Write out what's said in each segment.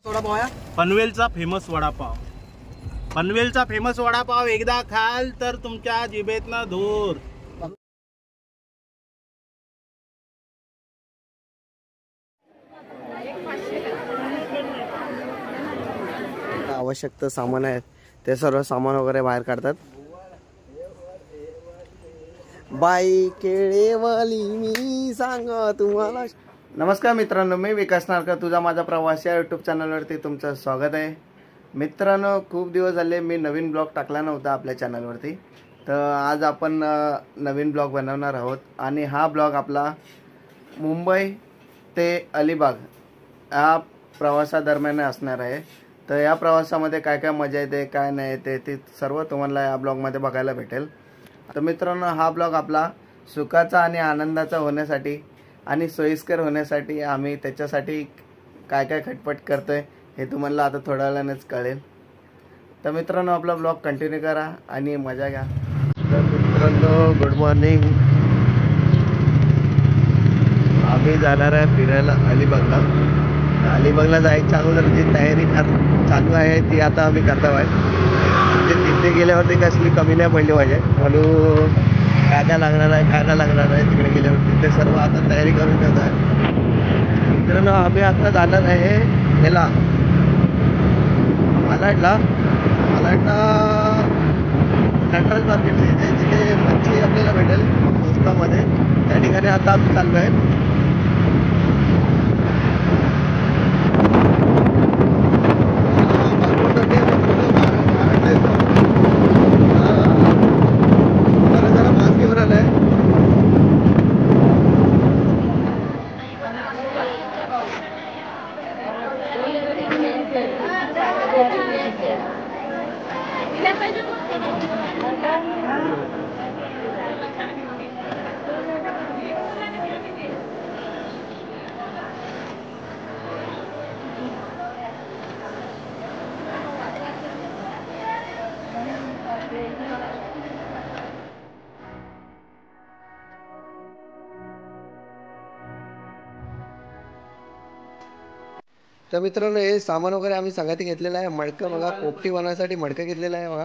वडापाव आहे पनवेलचा famous vada pav. पनवेलचा famous vada pav एकदा खाल तर तुमच्या जिभेतनं धूर. आवश्यक सामान आहे ते सर्व सामान वगैरे बाहेर काढतात. बाई केळेवाली मी सांग तुम्हाला. नमस्कार मित्रांनो, मी विकास नारकर, तुझा माझा प्रवास या यूट्यूब चॅनलवरती तुमचं स्वागत आहे. मित्रांनो, खूप दिवस झाले मी नवीन ब्लॉग टाकला नव्हता आपल्या चॅनलवरती, तर आज आपण नवीन ब्लॉग बनवणार आहोत. आणि हा ब्लॉग आपला मुंबई ते अलिबाग या प्रवासादरम्यान असणार आहे. तर या प्रवासामध्ये काय काय मजा येते काय नाही येते ते सर्व तुम्हाला या ब्लॉगमध्ये बघायला भेटेल. तर मित्रांनो, हा ब्लॉग आपला सुखाचा आणि आनंदाचा होण्यासाठी आणि सोयीस्कर होण्यासाठी आम्ही त्याच्यासाठी काय काय खटपट करतोय हे तुम्हाला आता थोड्या वेळानेच कळेल. तर मित्रांनो, आपला ब्लॉग कंटिन्यू करा आणि मजा घ्या. तर मित्रांनो, गुड मॉर्निंग. आम्ही जाणार आहे फिरायला अलिबागला. अलिबागला जायची अगोदर जी तयारी चालू आहे ती आता आम्ही करतो आहे. म्हणजे तिथे गेल्यावरती कसली कमी नाही पडली पाहिजे म्हणून काय काय लागणार आहे काय काय लागणार आहे तिकडे गेल्यावरती ते सर्व आता तयारी करून ठेवत आहे. मित्रांनो, आम्ही आता जाणार आहे ह्याला मालाडला नटराज मार्केट जिथे मच्छी आपल्याला भेटेल स्वस्तामध्ये, त्या ठिकाणी आता आम्ही चाललो आहे. तर मित्रांनो, हे सामान वगैरे आम्ही सगळ्यात घेतलेलं आहे. मडकं बघा, पोपटी बनवायसाठी मडकं घेतलेलं आहे बघा.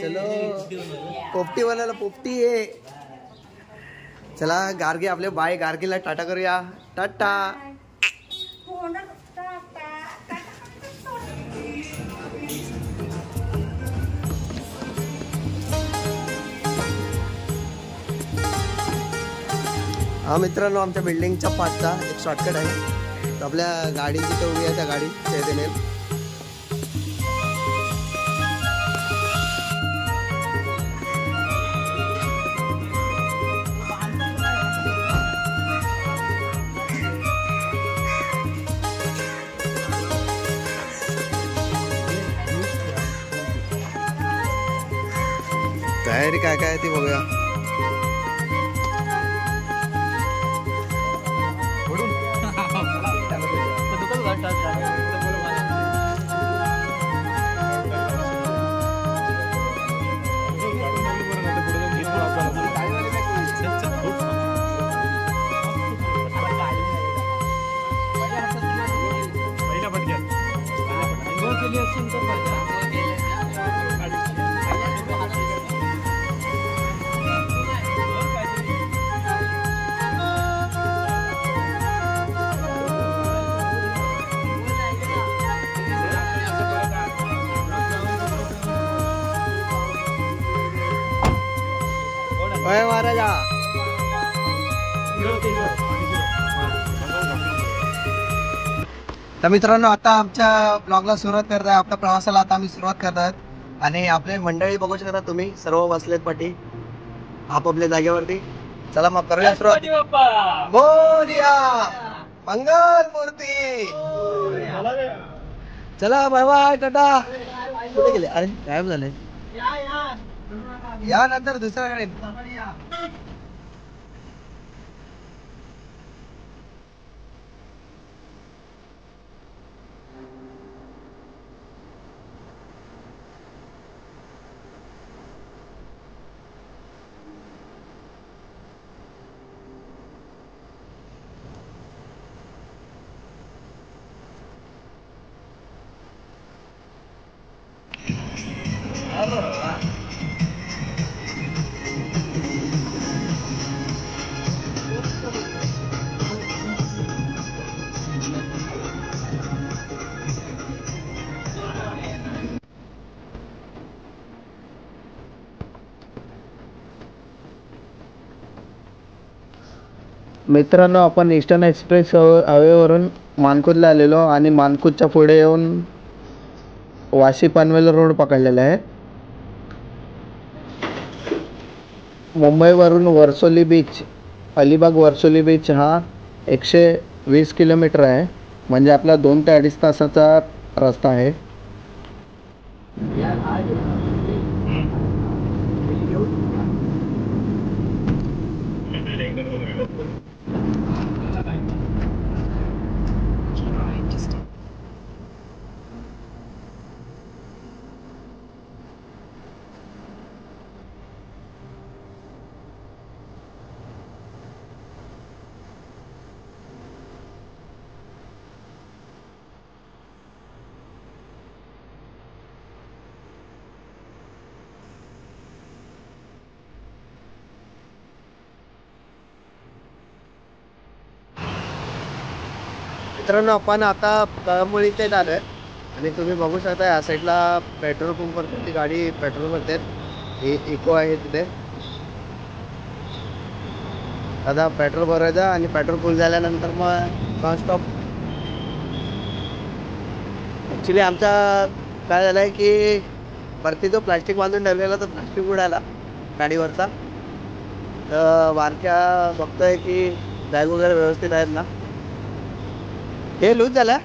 चलो, पोपटी बनायला पोपटी आहे. चला गार्गी, आपले बाय गार्गीला टाटा करूया. टाटा. हा मित्रांनो, आमच्या बिल्डिंगच्या पाचचा एक शॉर्टकट आहे. तर आपल्या गाडी जिथे उभी आहे त्या गाडी ते नेल. तयारी काय काय ती बघूया. महाराजा तर मित्रांनो, आता आमच्या ब्लॉगला सुरुवात करत आहे. आपल्या प्रवासाला आता आम्ही सुरुवात करत आहोत. आणि आपले मंडळी बघू शकता तुम्ही, सर्व बसलेत पाठी आपापल्या जागेवरती. चला मग करूया सुरुवात. मोरया मंगल मूर्ती. चला बाय बाय, टाटा. कुठे गेले? अरे गायब झाले. या नंतर दुसऱ्याकडे. मित्रांनो, आपण ईस्टर्न एक्सप्रेस हायवेवरून मानकुदला आलेलो आणि मानकुदच्या पुढे येऊन वाशी पनवेल रोड पकडलेला आहे. मुंबईवरून वर्सोली बीच, अलिबाग वर्सोली बीच हा 120 किलोमीटर आहे. म्हणजे आपला 2 ते 2.5 तासाचा रस्ता आहे. मित्रांनो, आपण आता कळंबोली ते आलो आहे आणि तुम्ही बघू शकता या साईडला पेट्रोल पंपवरती ती गाडी पेट्रोल भरते. ही इको आहे तिथे. आता पेट्रोल भरायचं आणि पेट्रोल फुल झाल्यानंतर मग नॉनस्टॉप. ॲक्च्युली आमचा काय झालं आहे की वरती जो प्लास्टिक बांधून ठेवलेला तो प्लास्टिक उडाला गाडीवरचा. तर बारक्या बघतोय की बॅग वगैरे व्यवस्थित आहेत ना. हे लूज झालं.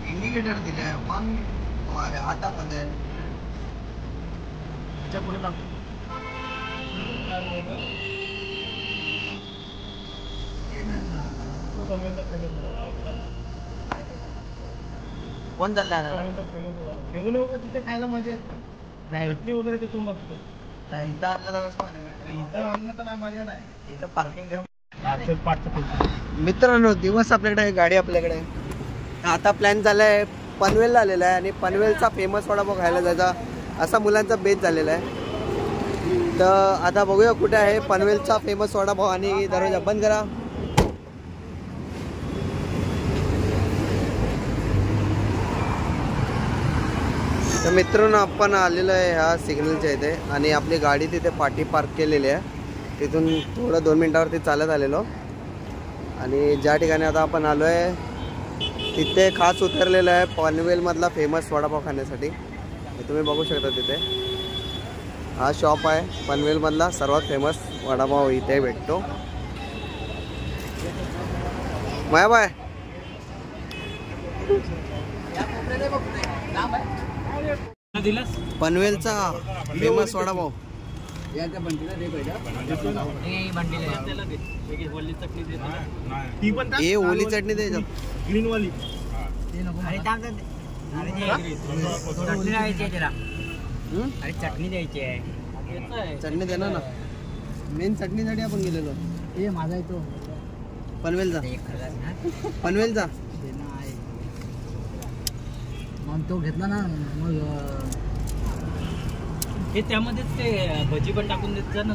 इंडिकेटर दिलंय पण हातामध्ये पुढे कोण चालला तिथे खायला मजा नाही वगैरे तिथून बघतो. मित्रांनो, दिवस आपल्याकडे आहे, गाडी आपल्याकडे आहे. आता प्लॅन झालाय पनवेलला आलेला आहे आणि पनवेलचा फेमस वडापाव खायला जायचा असा मुलांचा बेत झालेला आहे. तर आता बघूया कुठे आहे पनवेलचा फेमस वडापाव. आणि दरवाजा बंद करा. तर मित्रांनो, आपण आलेलो आहे ह्या सिग्नलच्या इथे आणि आपली गाडी तिथे पाठी पार्क केलेली आहे. तिथून थोडं 2 मिनिटावरती चालत आलेलो आणि ज्या ठिकाणी आता आपण आलो आहे तिथे खास उतरलेलं आहे पनवेलमधला फेमस वडापाव खाण्यासाठी. तुम्ही बघू शकता तिथे हा शॉप आहे. पनवेलमधला सर्वात फेमस वडापाव इथे भेटतो. माया बाय पनवेलचा फेमस वडापाव. हे ओली चटणी द्यायचं. ग्रीन वाली चटणी द्यायची आहे. चटणी देणार ना. मेन चटणीसाठी आपण गेलेलो. हे माझा आहे तो पनवेलचा. पनवेलचा मग तो घेतला ना. मग हे त्यामध्येच ते भजी पण टाकून देत जा ना.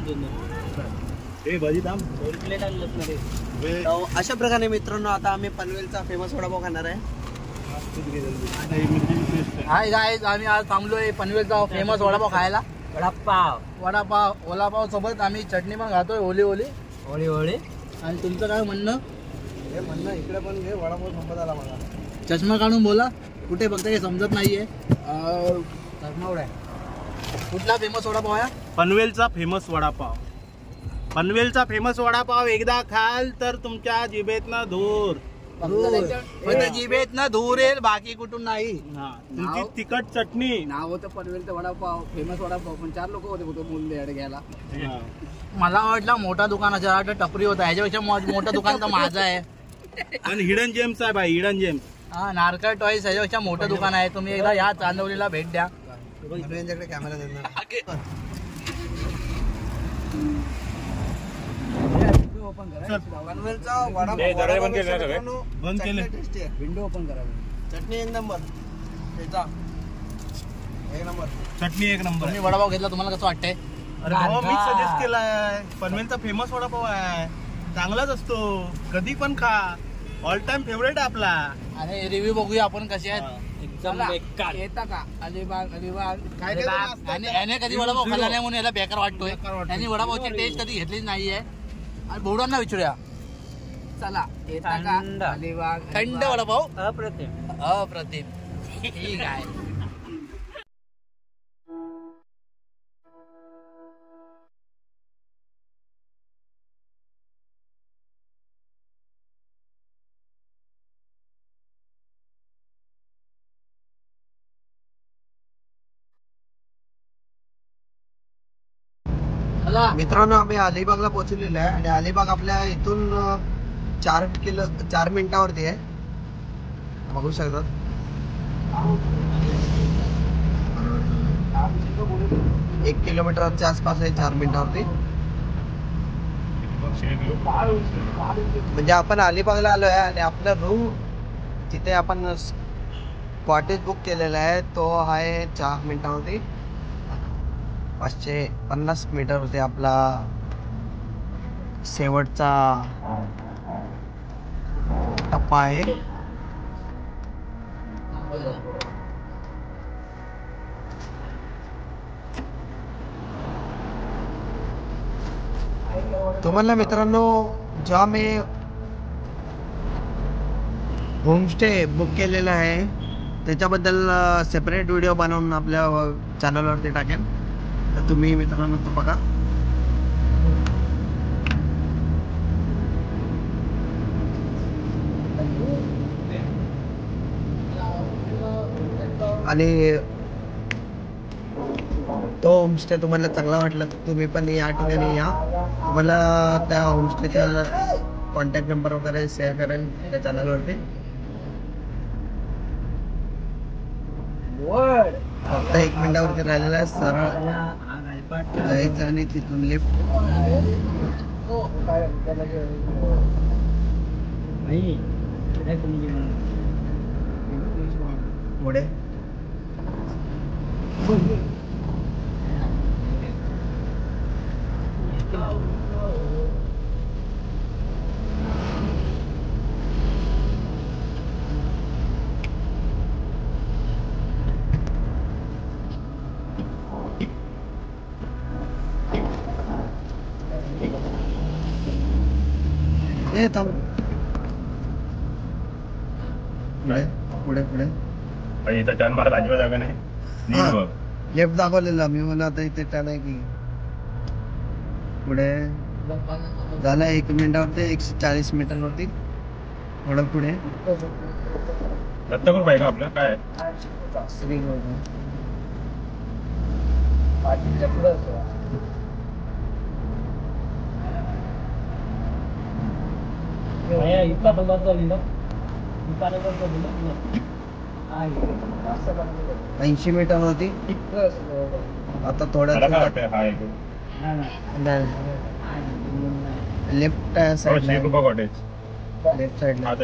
2 भजी दाम 2 प्लेट आणलं ना. अशा प्रकारे मित्रांनो आता आम्ही पनवेलचा फेमस वडापाव खाणार आहे. हाय गाईज, आम्ही आज थांबलोय पनवेलचा फेमस वडापाव खायला. वडापाव सोबत आम्ही चटणी पण खातोय. ओली आणि तुमचं काय म्हणणं? हे म्हणणं इकडे पण घे. वडापाव संपत आला मला. चष्मा काढून बोला. कुठे बघता हे समजत नाहीये. चष्मा उडाय. कुठला फेमस वडापाव आहे? पनवेलचा फेमस वडापाव. पनवेलचा फेमस वडापाव एकदा खाल तर तुमच्या जिभेतनं धूर. जिभेतनं धूर येईल, बाकी कुठून नाही. तुमची तिखट चटणी. नाव होतं पनवेलचा वडापाव फेमस वडापाव. पण 4 लोक होते मूल्य घ्यायला. मला वाटलं मोठा दुकान असेल, टपरी होता. ह्याच्यापेक्षा मोठं दुकान तर माझं आहे. आणि हिडन जेम्स आहे भाई. Hidden gems. हा, नारकळ टॉईस ह्याच्यापेक्षा मोठं दुकान आहे. तुम्ही एकदा या चांदवलीला भेट द्या. यांच्याकडे कॅमेरा देणार. चल. पनवेलचा वडा बंद केले. विंडो ओपन करा. चटणी एक नंबर. एक नंबर चटणी एक नंबर. तुम्ही वडापाव घेतला, तुम्हाला कसं वाटतंय? अरे भावा, मी सजेस्ट केलाय. पनवेलचा फेमस वडापाव आहे, चांगलाच असतो, कधी पण खा. ऑल टाइम फेवरेट आहे आपला. आणि रिव्ह्यू बघूया आपण कसे आहेत. एकदम बेकार. येता का अलिबाग अलिबाग काय काय जण असतात आणि याने कधी वडापाव खाल्ला नाही म्हणून याला बेकार वाटतोय. बेकार वाटतोय. त्यांनी वडापावची टेस्ट कधी घेतलीच नाहीये. आणि बोर्डांना विचारूया. चला, येता का थंड. अलिबाग थंड वडापाव. अप्रतिम. अप्रतिम. ठीक आहे. चला. मित्रांनो, आम्ही अलिबागला पोहोचलेलो आहे आणि अलिबाग आपल्या इथून 4 मिनिटावरती आहे. बघू शकतात. 1 किलोमीटरच्या आसपास आहे 4 मिनिटावरती. म्हणजे आपण अलिबागला आलो आहे आणि आपला रूम तिथे आपण कॉटेज बुक केलेला आहे, तो आहे 4 मिनिटावरती. 550 मीटरवरती आपला शेवटचा टप्पा आहे. तुम्हाला मित्रांनो, जेव्हा मी होमस्टे बुक केलेला आहे त्याच्याबद्दल सेपरेट व्हिडिओ बनवून आपल्या चॅनलवरती टाकेन, तर तुम्ही मित्रांनो तो बघा. आणि तो होमस्टे तुम्हाला चांगला वाटला तर तुम्ही पण या ठिकाणी या. तुम्हाला त्या होमस्टेचा कॉन्टॅक्ट नंबर वगैरे शेअर करेल त्या चॅनलवरती. फक्त 1 मिनिटावरती राहिलेला आहे. सरळ जायचं आणि तिथून लिफ्ट. पुढे थांब. पुढे पुढे इथं टर्न मारत अजिबात जागा नाही. नीट बघ. लेफ्ट दाखवलेला मी, मला आता इथे टर्न आहे की पुढे झालं. 1 मिनिटावरती 140 मीटरवरती. थोडं पुढे दत्तगुरू पाहिजे आपलं काय. इथला बंद झाली 80 मीटरवरती. आता थोडं लेफ्ट साईड, कॉटेज लेफ्ट साईडला.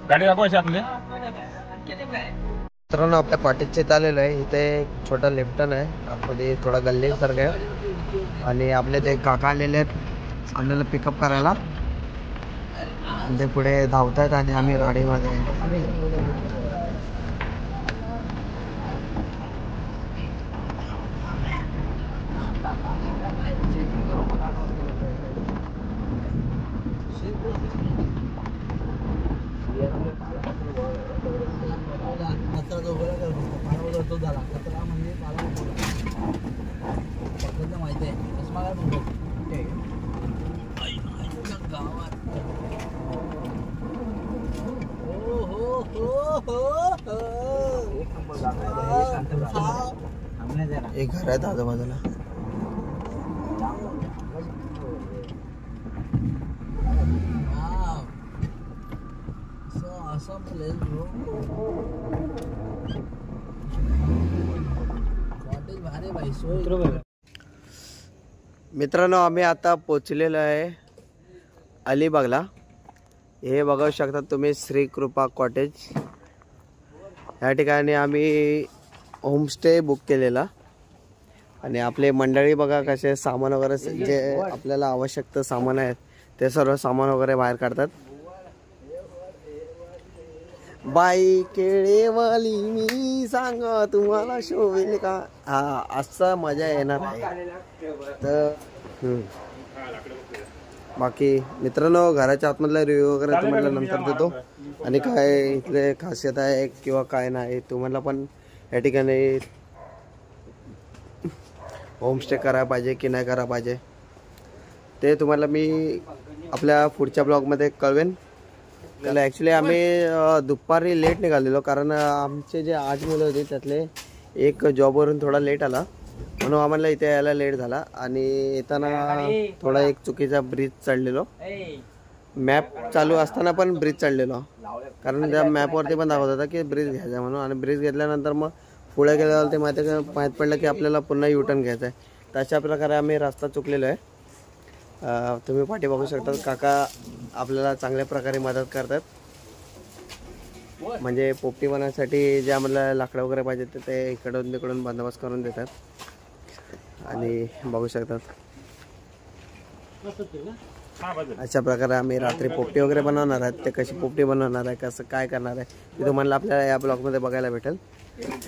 गाडी दाखवायची आपली. मित्रांनो, आपल्या कॉटेजचे इथं आलेलो आहे. इथे एक छोटा लेफ्टन आहे, आतमध्ये थोडा गल्लीसारखं आहे. आणि आपले ते काका आलेले आहेत आपल्याला पिकअप करायला. ते पुढे धावतात आणि आम्ही गाडीमध्ये. माहिती आहे गावात. एक घर आहे आजूबाजूला. Awesome place, bro. कॉटेज भारी भाई सोय मित्र बघा. मित्रांनो आम्ही आता पोचलेलो आहे अलिबागला. हे बघू शकता तुम्ही श्री कृपा कॉटेज. या ठिकाणी आम्ही होमस्टे बुक केलेला आणि आपले मंडळी बघा कसे सामान वगैरे जे आपल्याला आवश्यक सामान आहेत ते सर्व सामान वगैरे बाहेर काढतात. बाई केळेवाली मी सांग तुम्हाला शोभेल का. हा असा मजा येणार आहे. तर बाकी मित्रांनो घराच्या आतमधला रिव्ह्यू वगैरे तुम्हाला नंतर देतो आणि काय इथले खासियत आहे किंवा काय नाही तुम्हाला पण या ठिकाणी होमस्टे करायला पाहिजे की नाही करायला पाहिजे ते तुम्हाला मी आपल्या पुढच्या ब्लॉगमध्ये कळवेन. त्याला ॲक्च्युली आम्ही दुपारी लेट निघालेलो कारण आमचे जे 8 मुलं होती त्यातले एक जॉबवरून थोडा लेट आला म्हणून आम्हाला इथे यायला लेट झाला आणि येताना थोडा एक चुकीचा ब्रिज चढलेलो. मॅप चालू असताना पण ब्रिज चढलेलो कारण त्या मॅपवरती पण दाखवत होता की ब्रिज घ्यायचा म्हणून आणि ब्रिज घेतल्यानंतर मग पुढे गेल्यावर ते माहीत पडलं की आपल्याला पुन्हा युटर्न घ्यायचा आहे. तर अशा प्रकारे आम्ही रस्ता चुकलेलो आहे. तुम्ही पाठी बघू शकता काका आपल्याला चांगल्या प्रकारे मदत करतात. म्हणजे पोपटी बनवण्यासाठी जे आम्हाला लाकडं वगैरे पाहिजे ते इकडून तिकडून बंदोबस्त करून देतात आणि बघू शकतात अशा प्रकारे आम्ही रात्री पोपटी वगैरे बनवणार आहेत. ते कशी पोपटी बनवणार आहे कसं काय करणार आहे ते तुम्हाला आपल्याला या ब्लॉगमध्ये बघायला भेटेल.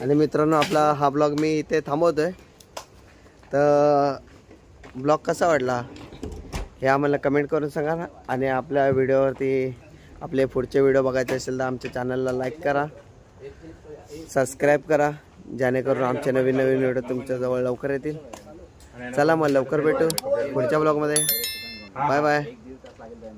आणि मित्रांनो आपला हा ब्लॉग मी इथे थांबवतोय. तर ब्लॉग कसा वाटला हे आम्हाला कमेंट करून सांगा आणि आपल्या व्हिडिओवरती आपले पुढचे व्हिडिओ बघायचे असेल तर आमच्या चॅनलला लाईक करा, सबस्क्राईब करा जेणेकरून आमचे नवीन व्हिडिओ तुमच्याजवळ लवकर येतील. चला मग लवकर भेटू पुढच्या ब्लॉगमध्ये. Bye bye.